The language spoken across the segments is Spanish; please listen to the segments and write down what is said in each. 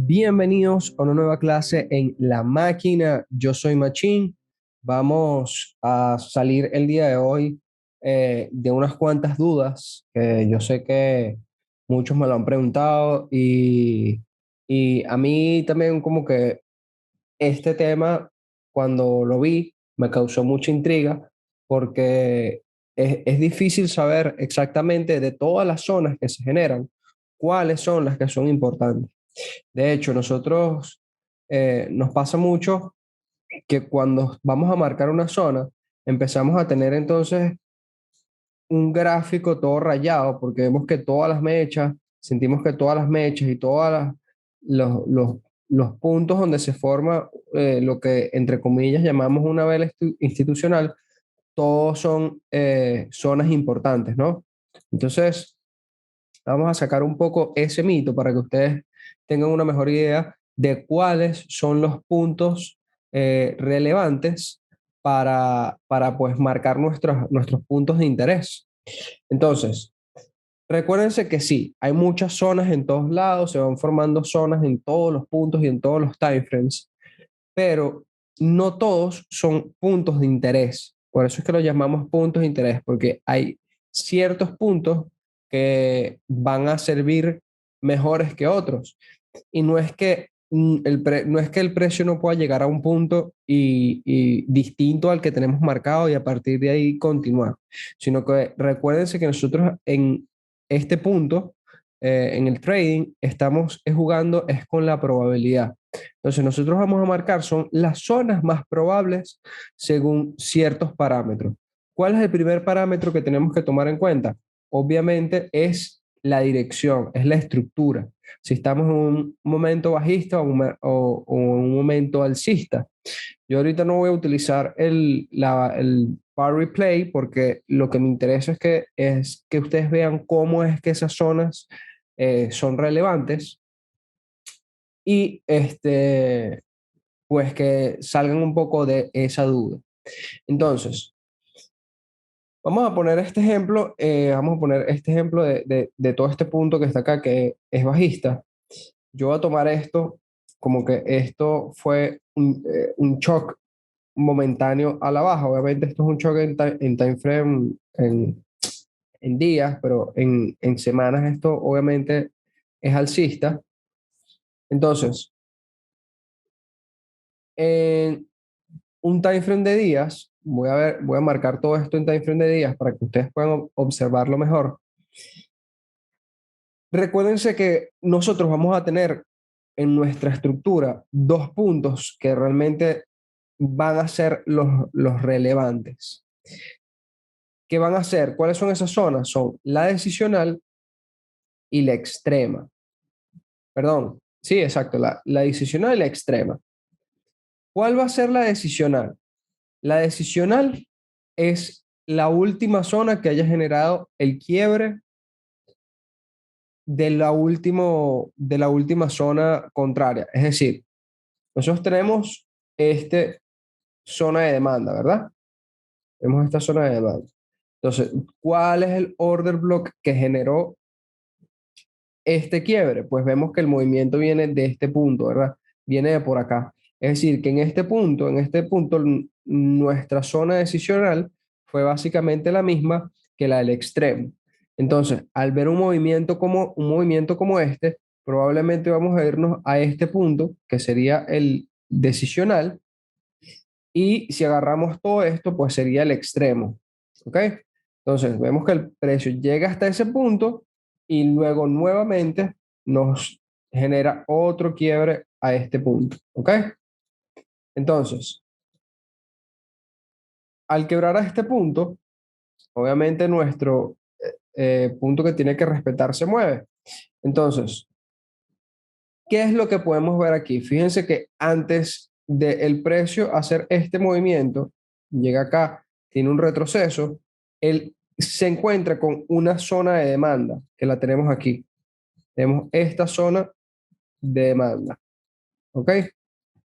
Bienvenidos a una nueva clase en La Máquina. Yo soy Machín. Vamos a salir el día de hoy de unas cuantas dudas que yo sé que muchos me lo han preguntado y a mí también como que este tema cuando lo vi me causó mucha intriga porque es difícil saber exactamente de todas las zonas que se generan cuáles son las que son importantes. De hecho, nosotros nos pasa mucho que cuando vamos a marcar una zona, empezamos a tener entonces un gráfico todo rayado, porque vemos que todas las mechas, sentimos que todas las mechas y los puntos donde se forma lo que entre comillas llamamos una vela institucional, todos son zonas importantes, ¿no? Entonces, vamos a sacar un poco ese mito para que ustedes tengan una mejor idea de cuáles son los puntos relevantes para pues marcar nuestros puntos de interés. Entonces, recuérdense que sí, hay muchas zonas en todos lados, se van formando zonas en todos los puntos y en todos los timeframes, pero no todos son puntos de interés. Por eso es que los llamamos puntos de interés, porque hay ciertos puntos que van a servir mejores que otros. Y no es que no es que el precio no pueda llegar a un punto y distinto al que tenemos marcado y a partir de ahí continuar, sino que recuérdense que nosotros en este punto, en el trading, estamos jugando es con la probabilidad. Entonces, nosotros vamos a marcar son las zonas más probables según ciertos parámetros. ¿Cuál es el primer parámetro que tenemos que tomar en cuenta? Obviamente es la dirección, es la estructura. Si estamos en un momento bajista o un momento alcista. Yo ahorita no voy a utilizar el bar replay porque lo que me interesa es que ustedes vean cómo es que esas zonas son relevantes y pues que salgan un poco de esa duda. Entonces, vamos a poner este ejemplo de todo este punto que está acá, que es bajista. Yo voy a tomar esto como que esto fue un shock momentáneo a la baja. Obviamente esto es un shock en time frame, en días, pero en semanas esto obviamente es alcista. Entonces, en un time frame de días, voy a marcar todo esto en time frame de días para que ustedes puedan observarlo mejor. Recuérdense que nosotros vamos a tener en nuestra estructura dos puntos que realmente van a ser los relevantes. ¿Qué van a ser? ¿Cuáles son esas zonas? Son la decisional y la extrema. Perdón, sí, exacto, la decisional y la extrema. ¿Cuál va a ser la decisional? La decisional es la última zona que haya generado el quiebre de la última zona contraria. Es decir, nosotros tenemos este zona de demanda, ¿verdad? Tenemos esta zona de demanda. Entonces, ¿cuál es el order block que generó este quiebre? Pues vemos que el movimiento viene de este punto, ¿verdad? Viene de por acá. Es decir, que en este punto, nuestra zona decisional fue básicamente la misma que la del extremo. Entonces, al ver un movimiento como este, probablemente vamos a irnos a este punto, que sería el decisional, y si agarramos todo esto, pues sería el extremo. ¿Ok? Entonces, vemos que el precio llega hasta ese punto y luego nuevamente nos genera otro quiebre a este punto. ¿Ok? Entonces, al quebrar a este punto, obviamente nuestro punto que tiene que respetar se mueve. Entonces, ¿qué es lo que podemos ver aquí? Fíjense que antes del precio hacer este movimiento, llega acá, tiene un retroceso, él se encuentra con una zona de demanda, que la tenemos aquí. Tenemos esta zona de demanda. ¿Ok?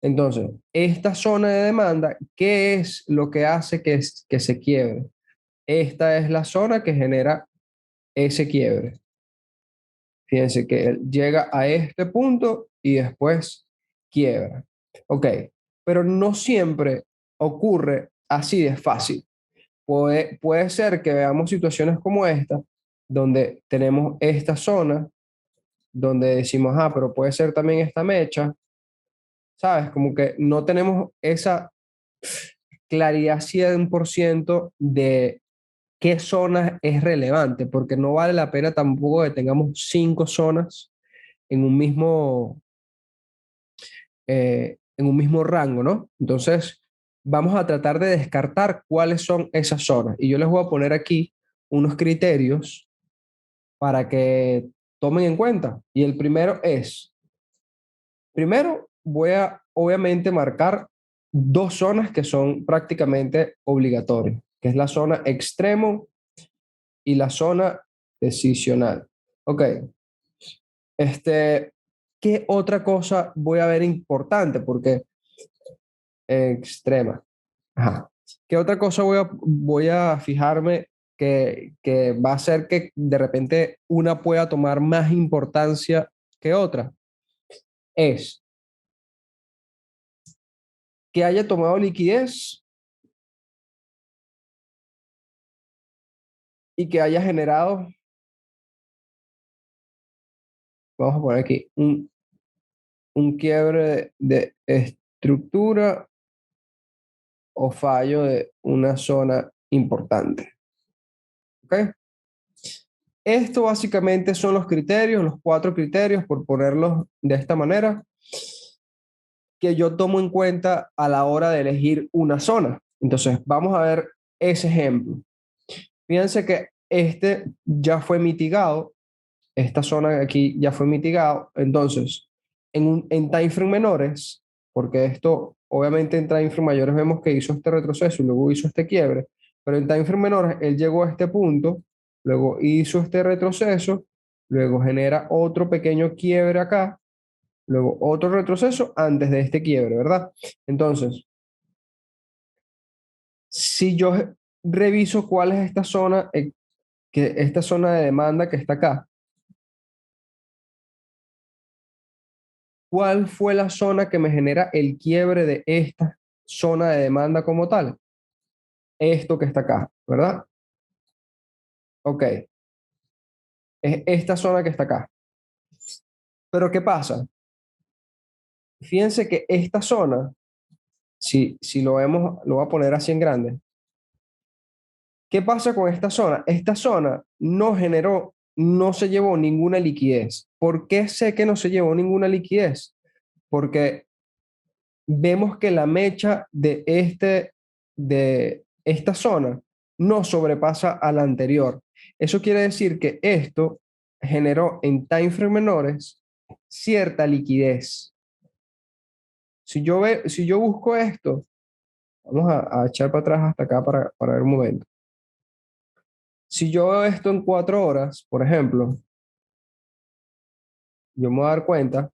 Entonces, esta zona de demanda, ¿qué es lo que hace que se quiebre? Esta es la zona que genera ese quiebre. Fíjense que él llega a este punto y después quiebra. Ok, pero no siempre ocurre así de fácil. Puede ser que veamos situaciones como esta, donde tenemos esta zona, donde decimos, ah, pero puede ser también esta mecha, ¿sabes? Como que no tenemos esa claridad 100% de qué zona es relevante, porque no vale la pena tampoco que tengamos 5 zonas en en un mismo rango, ¿no? Entonces, vamos a tratar de descartar cuáles son esas zonas. Y yo les voy a poner aquí unos criterios para que tomen en cuenta. Y el primero es, primero voy a obviamente marcar 2 zonas que son prácticamente obligatorias, que es la zona extremo y la zona decisional. Ok, este, ¿qué otra cosa voy a ver importante? Porque extrema. Ajá. ¿Qué otra cosa voy a fijarme que va a hacer que de repente una pueda tomar más importancia que otra? Es que haya tomado liquidez y que haya generado, vamos a poner aquí, un quiebre de estructura o fallo de una zona importante. ¿Ok? Esto básicamente son los criterios, los 4 criterios, por ponerlos de esta manera, que yo tomo en cuenta a la hora de elegir una zona. Entonces, vamos a ver ese ejemplo. Fíjense que este ya fue mitigado, esta zona de aquí ya fue mitigado. Entonces, en time frame menores, porque esto obviamente en time frame mayores vemos que hizo este retroceso y luego hizo este quiebre, pero en time frame menores él llegó a este punto, luego hizo este retroceso, luego genera otro pequeño quiebre acá, luego otro retroceso antes de este quiebre, ¿verdad? Entonces, si yo reviso cuál es esta zona, que esta zona de demanda que está acá, ¿cuál fue la zona que me genera el quiebre de esta zona de demanda como tal? Esto que está acá, ¿verdad? Ok, es esta zona que está acá. Pero ¿qué pasa? Fíjense que esta zona, si lo vemos, lo voy a poner así en grande. ¿Qué pasa con esta zona? Esta zona no generó, no se llevó ninguna liquidez. ¿Por qué sé que no se llevó ninguna liquidez? Porque vemos que la mecha de esta zona no sobrepasa a la anterior. Eso quiere decir que esto generó en time frame menores cierta liquidez. Si yo busco esto, vamos a echar para atrás hasta acá para ver un momento. Si yo veo esto en 4 horas, por ejemplo, yo me voy a dar cuenta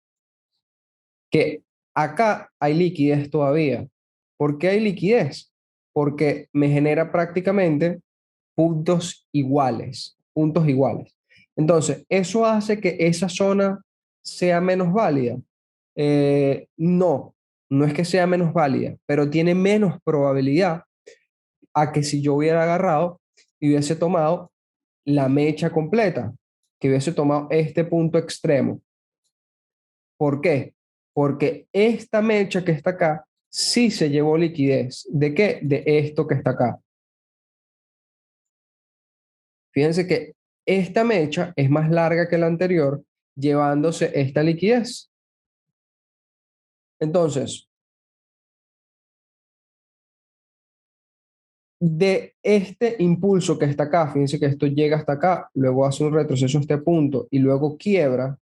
que acá hay liquidez todavía. ¿Por qué hay liquidez? Porque me genera prácticamente puntos iguales, puntos iguales. Entonces, ¿eso hace que esa zona sea menos válida? No, no es que sea menos válida, pero tiene menos probabilidad a que si yo hubiera agarrado y hubiese tomado la mecha completa, que hubiese tomado este punto extremo. ¿Por qué? Porque esta mecha que está acá sí se llevó liquidez. ¿De qué? De esto que está acá. Fíjense que esta mecha es más larga que la anterior, llevándose esta liquidez. Entonces, de este impulso que está acá, fíjense que esto llega hasta acá, luego hace un retroceso a este punto y luego quiebra.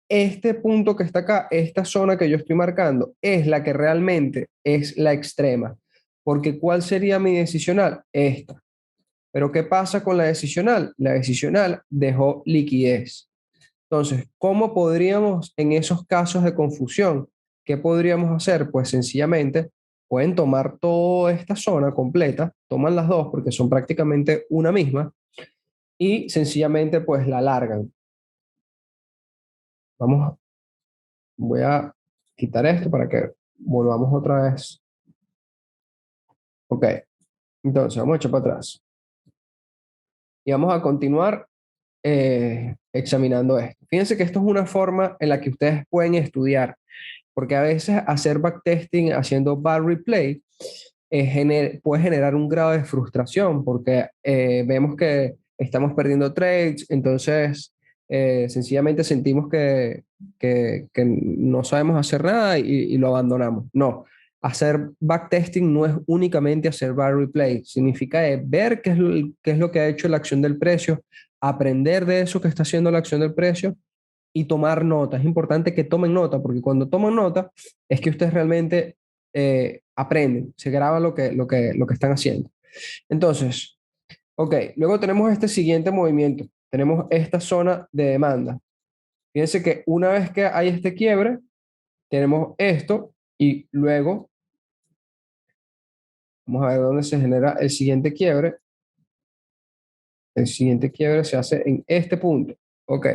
Este punto que está acá, esta zona que yo estoy marcando, es la que realmente es la extrema. Porque ¿cuál sería mi decisional? Esta. Pero ¿qué pasa con la decisional? La decisional dejó liquidez. Entonces, ¿cómo podríamos en esos casos de confusión? ¿Qué podríamos hacer? Pues sencillamente pueden tomar toda esta zona completa, toman las dos porque son prácticamente una misma, y sencillamente pues la alargan. Vamos, voy a quitar esto para que volvamos otra vez. Ok, entonces vamos a echar para atrás y vamos a continuar examinando esto. Fíjense que esto es una forma en la que ustedes pueden estudiar, porque a veces hacer backtesting haciendo bar replay puede generar un grado de frustración, porque vemos que estamos perdiendo trades, entonces sencillamente sentimos que no sabemos hacer nada y lo abandonamos. No. Hacer backtesting no es únicamente hacer bar replay, significa ver qué es lo que ha hecho la acción del precio, aprender de eso que está haciendo la acción del precio y tomar nota. Es importante que tomen nota, porque cuando toman nota es que ustedes realmente aprenden, se graba lo que están haciendo. Entonces, ok, luego tenemos este siguiente movimiento. Tenemos esta zona de demanda. Fíjense que una vez que hay este quiebre, tenemos esto y luego vamos a ver dónde se genera el siguiente quiebre. El siguiente quiebre se hace en este punto. Ok,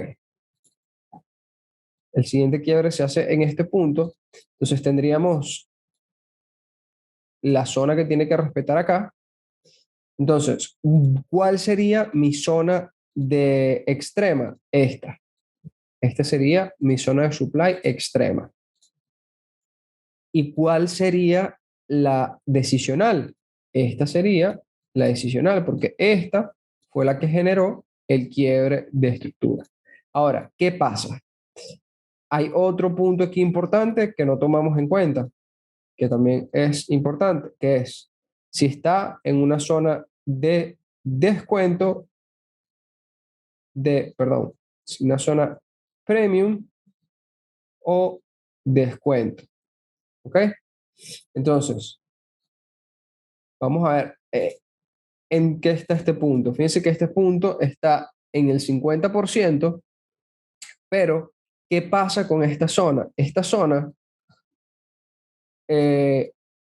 el siguiente quiebre se hace en este punto. Entonces tendríamos la zona que tiene que respetar acá. Entonces, ¿cuál sería mi zona de extrema? Esta. Esta sería mi zona de supply extrema. ¿Y cuál sería la decisional? Esta sería la decisional, porque esta fue la que generó el quiebre de estructura. Ahora, ¿qué pasa? Hay otro punto aquí importante que no tomamos en cuenta, que también es importante, que es si está en una zona de descuento, perdón, una zona premium o descuento. ¿Ok? Entonces, vamos a ver en qué está este punto. Fíjense que este punto está en el 50%, pero ¿qué pasa con esta zona? Esta zona eh,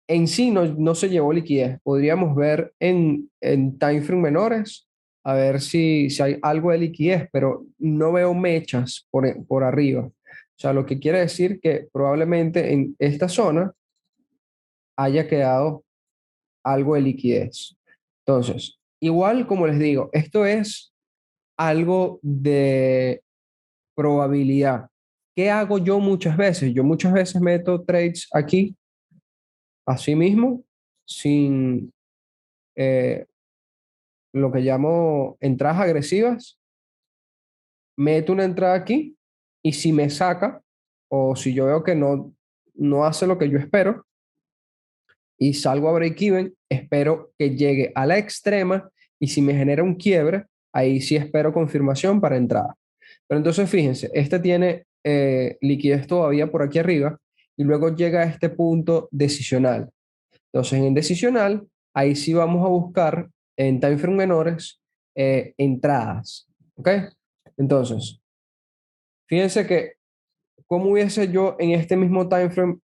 en sí no se llevó liquidez. Podríamos ver en time frame menores a ver si hay algo de liquidez, pero no veo mechas por arriba. O sea, lo que quiere decir que probablemente en esta zona haya quedado algo de liquidez. Entonces, igual como les digo, esto es algo de probabilidad. ¿Qué hago yo muchas veces? Yo muchas veces meto trades aquí, así mismo, sin eh, lo que llamo entradas agresivas. Meto una entrada aquí y si me saca o si yo veo que no hace lo que yo espero, y salgo a break-even, espero que llegue a la extrema y si me genera un quiebre, ahí sí espero confirmación para entrada. Pero entonces fíjense, este tiene liquidez todavía por aquí arriba y luego llega a este punto decisional. Entonces en decisional, ahí sí vamos a buscar en time frame menores entradas. ¿Ok? Entonces, fíjense que cómo hubiese yo en este mismo time frame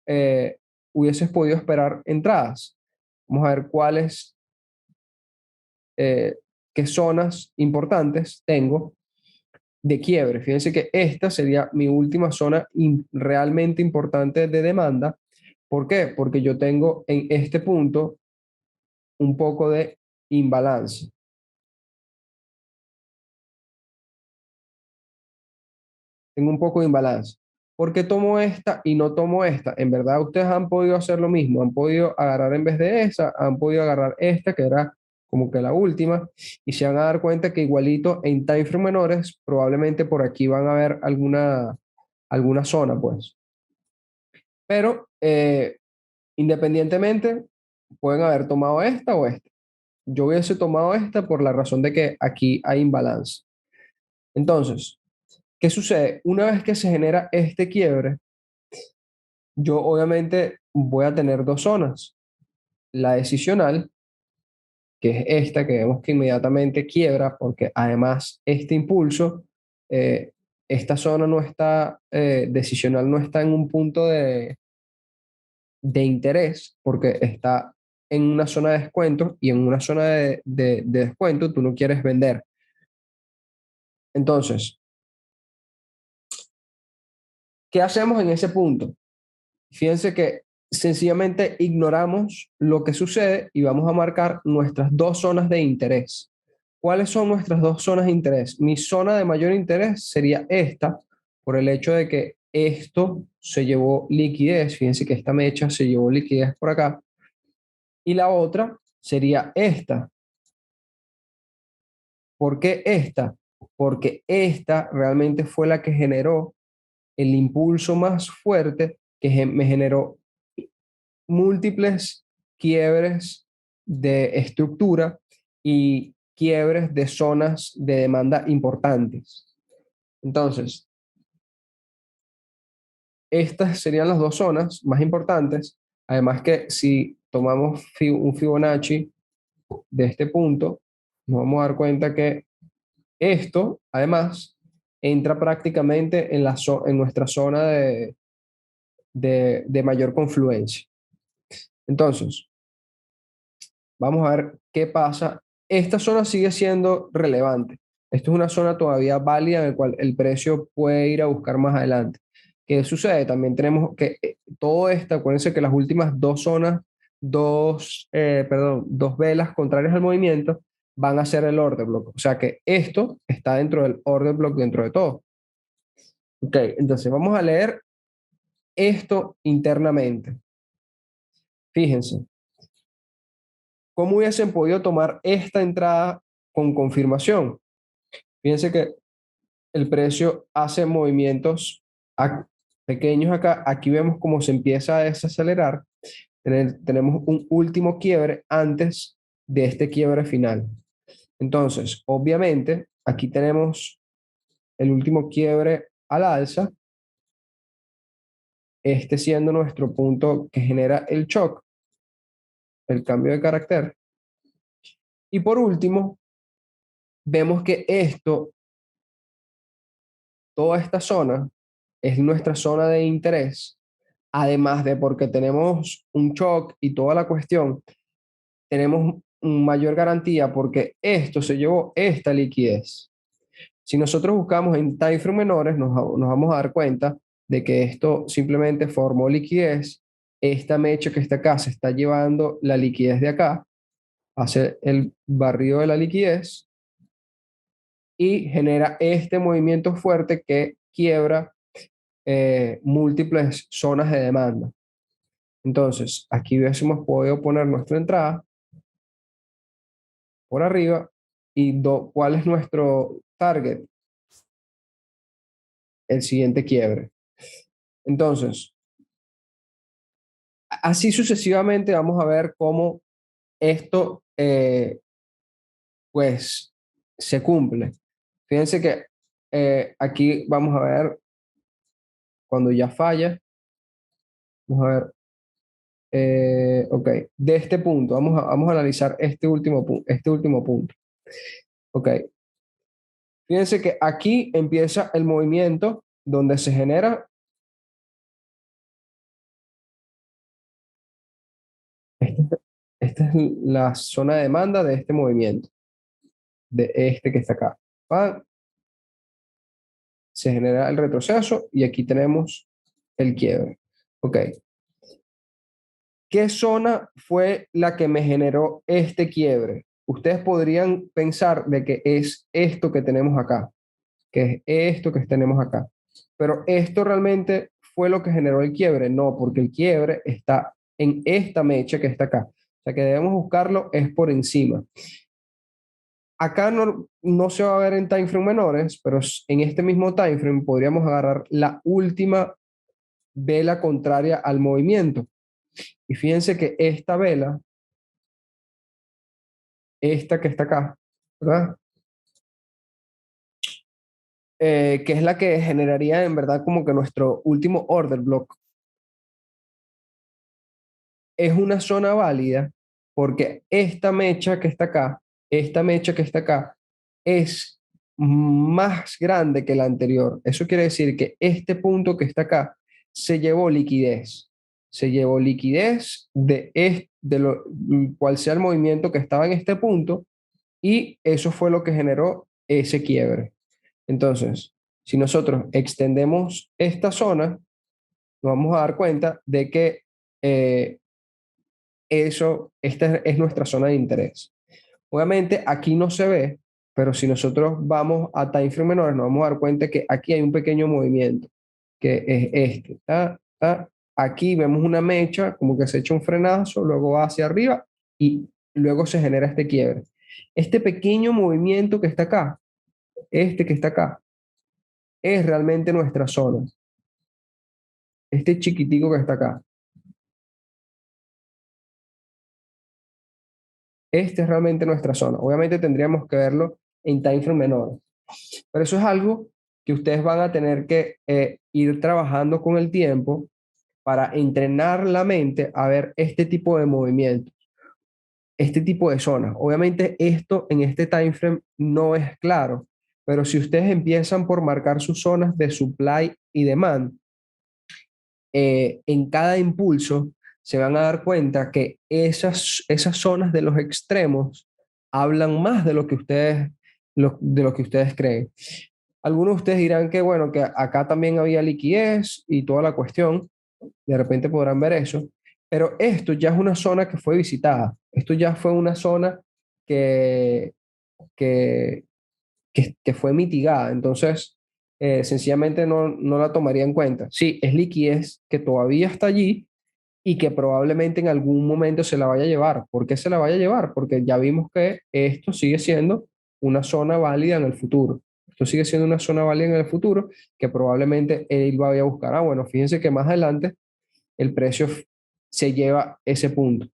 hubieses podido esperar entradas. Vamos a ver cuáles, eh, qué zonas importantes tengo de quiebre. Fíjense que esta sería mi última zona realmente importante de demanda. ¿Por qué? Porque yo tengo en este punto un poco de imbalance. Tengo un poco de imbalance. ¿Por qué tomo esta y no tomo esta? En verdad, ustedes han podido hacer lo mismo, han podido agarrar en vez de esa, han podido agarrar esta, que era como que la última, y se van a dar cuenta que igualito en time frame menores, probablemente por aquí van a ver alguna zona, pues. Pero independientemente, pueden haber tomado esta o esta. Yo hubiese tomado esta por la razón de que aquí hay imbalance. Entonces, ¿qué sucede? Una vez que se genera este quiebre, yo obviamente voy a tener dos zonas. La decisional, que es esta, que vemos que inmediatamente quiebra, porque además este impulso, eh, esta zona no está, decisional no está en un punto de interés, porque está en una zona de descuento y en una zona de descuento tú no quieres vender. Entonces, ¿qué hacemos en ese punto? Fíjense que sencillamente ignoramos lo que sucede y vamos a marcar nuestras dos zonas de interés. ¿Cuáles son nuestras dos zonas de interés? Mi zona de mayor interés sería esta, por el hecho de que esto se llevó liquidez. Fíjense que esta mecha se llevó liquidez por acá. Y la otra sería esta. ¿Por qué esta? Porque esta realmente fue la que generó el impulso más fuerte que me generó múltiples quiebres de estructura y quiebres de zonas de demanda importantes. Entonces, estas serían las dos zonas más importantes. Además que si tomamos un Fibonacci de este punto, nos vamos a dar cuenta que esto, además, entra prácticamente en nuestra zona de mayor confluencia. Entonces, vamos a ver qué pasa. Esta zona sigue siendo relevante. Esto es una zona todavía válida en la cual el precio puede ir a buscar más adelante. ¿Qué sucede? También tenemos que todo esto, acuérdense que las últimas dos zonas, dos velas contrarias al movimiento van a ser el order block. O sea que esto está dentro del order block dentro de todo. Ok, entonces vamos a leer esto internamente. Fíjense, ¿cómo hubiesen podido tomar esta entrada con confirmación? Fíjense que el precio hace movimientos pequeños acá. Aquí vemos cómo se empieza a desacelerar. Tenemos un último quiebre antes de este quiebre final. Entonces, obviamente, aquí tenemos el último quiebre al alza, este siendo nuestro punto que genera el shock, el cambio de carácter. Y por último, vemos que toda esta zona, es nuestra zona de interés, además de porque tenemos un shock y toda la cuestión, tenemos mayor garantía porque esto se llevó esta liquidez. Si nosotros buscamos en timeframe menores, nos vamos a dar cuenta de que esto simplemente formó liquidez. Esta mecha que está acá se está llevando la liquidez de acá, hace el barrido de la liquidez y genera este movimiento fuerte que quiebra múltiples zonas de demanda. Entonces, aquí hubiésemos podido poner nuestra entrada por arriba y cuál es nuestro target, el siguiente quiebre. Entonces, así sucesivamente vamos a ver cómo esto pues se cumple. Fíjense que aquí vamos a ver cuando ya falla, vamos a ver, ok, de este punto, vamos a analizar este último punto. Ok, fíjense que aquí empieza el movimiento donde se genera, esta, esta es la zona de demanda de este movimiento, de este que está acá. ¡Pam! Se genera el retroceso y aquí tenemos el quiebre. Ok, ¿qué zona fue la que me generó este quiebre? Ustedes podrían pensar de que es esto que tenemos acá, que es esto que tenemos acá. Pero esto realmente fue lo que generó el quiebre. No, porque el quiebre está en esta mecha que está acá. O sea que debemos buscarlo es por encima. Acá no se va a ver en timeframe menores, pero en este mismo timeframe podríamos agarrar la última vela contraria al movimiento. Y fíjense que esta vela, esta que está acá, ¿verdad? Que es la que generaría en verdad como que nuestro último order block, es una zona válida porque esta mecha que está acá, esta mecha que está acá, es más grande que la anterior. Eso quiere decir que este punto que está acá se llevó liquidez. Se llevó liquidez de lo cual sea el movimiento que estaba en este punto y eso fue lo que generó ese quiebre. Entonces, si nosotros extendemos esta zona, nos vamos a dar cuenta de que eh, esta es nuestra zona de interés. Obviamente aquí no se ve, pero si nosotros vamos a time frame menores, nos vamos a dar cuenta que aquí hay un pequeño movimiento, que es este. Aquí vemos una mecha, como que se echa un frenazo, luego va hacia arriba y luego se genera este quiebre. Este pequeño movimiento que está acá, este que está acá, es realmente nuestra zona. Este chiquitico que está acá. Esta es realmente nuestra zona. Obviamente tendríamos que verlo en time frame menores. Pero eso es algo que ustedes van a tener que ir trabajando con el tiempo para entrenar la mente a ver este tipo de movimientos, este tipo de zonas. Obviamente esto en este time frame no es claro, pero si ustedes empiezan por marcar sus zonas de supply y demand, en cada impulso se van a dar cuenta que esas zonas de los extremos hablan más de lo que de lo que ustedes creen. Algunos de ustedes dirán que, bueno, que acá también había liquidez y toda la cuestión, de repente podrán ver eso, pero esto ya es una zona que fue visitada, esto ya fue una zona que, que, que fue mitigada, entonces sencillamente no la tomaría en cuenta. Sí, es liquidez que todavía está allí y que probablemente en algún momento se la vaya a llevar. ¿Por qué se la vaya a llevar? Porque ya vimos que esto sigue siendo una zona válida en el futuro. Esto sigue siendo una zona válida en el futuro que probablemente él vaya a buscar. Ah, bueno, fíjense que más adelante el precio se lleva ese punto.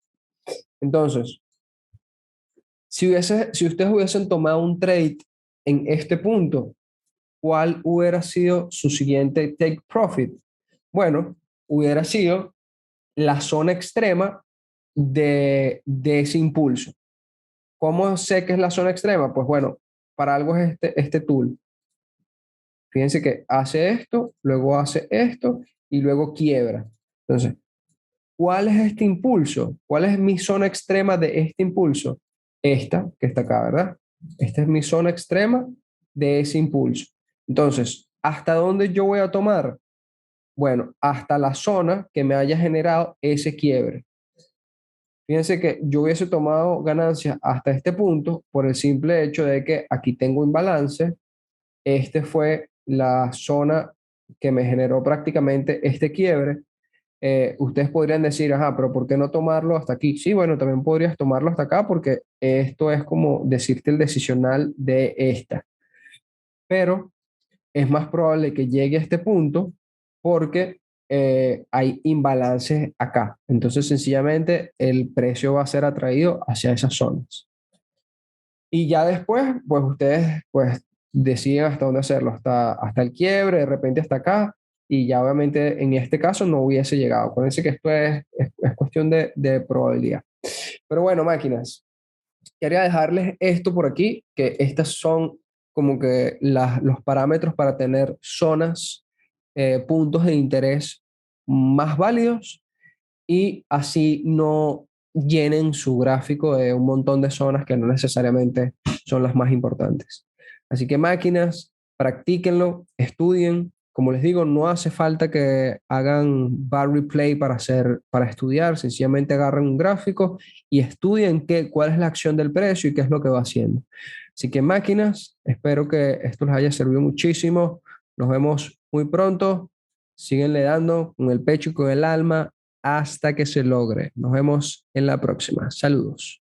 Entonces, si ustedes hubiesen tomado un trade en este punto, ¿cuál hubiera sido su siguiente take profit? Bueno, hubiera sido la zona extrema de ese impulso. ¿Cómo sé que es la zona extrema? Pues bueno, para algo es este tool. Fíjense que hace esto y luego quiebra. Entonces, ¿cuál es este impulso? ¿Cuál es mi zona extrema de este impulso? Esta que está acá, ¿verdad? Esta es mi zona extrema de ese impulso. Entonces, ¿hasta dónde yo voy a tomar? Bueno, hasta la zona que me haya generado ese quiebre. Fíjense que yo hubiese tomado ganancias hasta este punto por el simple hecho de que aquí tengo imbalance. Este fue la zona que me generó prácticamente este quiebre. Ustedes podrían decir, ajá, pero ¿por qué no tomarlo hasta aquí? Sí, bueno, también podrías tomarlo hasta acá porque esto es como decirte el decisional de esta. Pero es más probable que llegue a este punto porque hay imbalances acá. Entonces, sencillamente, el precio va a ser atraído hacia esas zonas. Y ya después, pues ustedes pues deciden hasta dónde hacerlo, hasta el quiebre, de repente hasta acá, y ya obviamente en este caso no hubiese llegado. Acuérdense que esto es cuestión de probabilidad. Pero bueno, máquinas, quería dejarles esto por aquí, que estas son como que los parámetros para tener zonas, puntos de interés más válidos y así no llenen su gráfico de un montón de zonas que no necesariamente son las más importantes. Así que máquinas, practíquenlo, estudien. Como les digo, no hace falta que hagan bar replay para estudiar, sencillamente agarren un gráfico y estudien cuál es la acción del precio y qué es lo que va haciendo. Así que máquinas, espero que esto les haya servido muchísimo. Nos vemos muy pronto. Síguenle dando con el pecho y con el alma hasta que se logre. Nos vemos en la próxima. Saludos.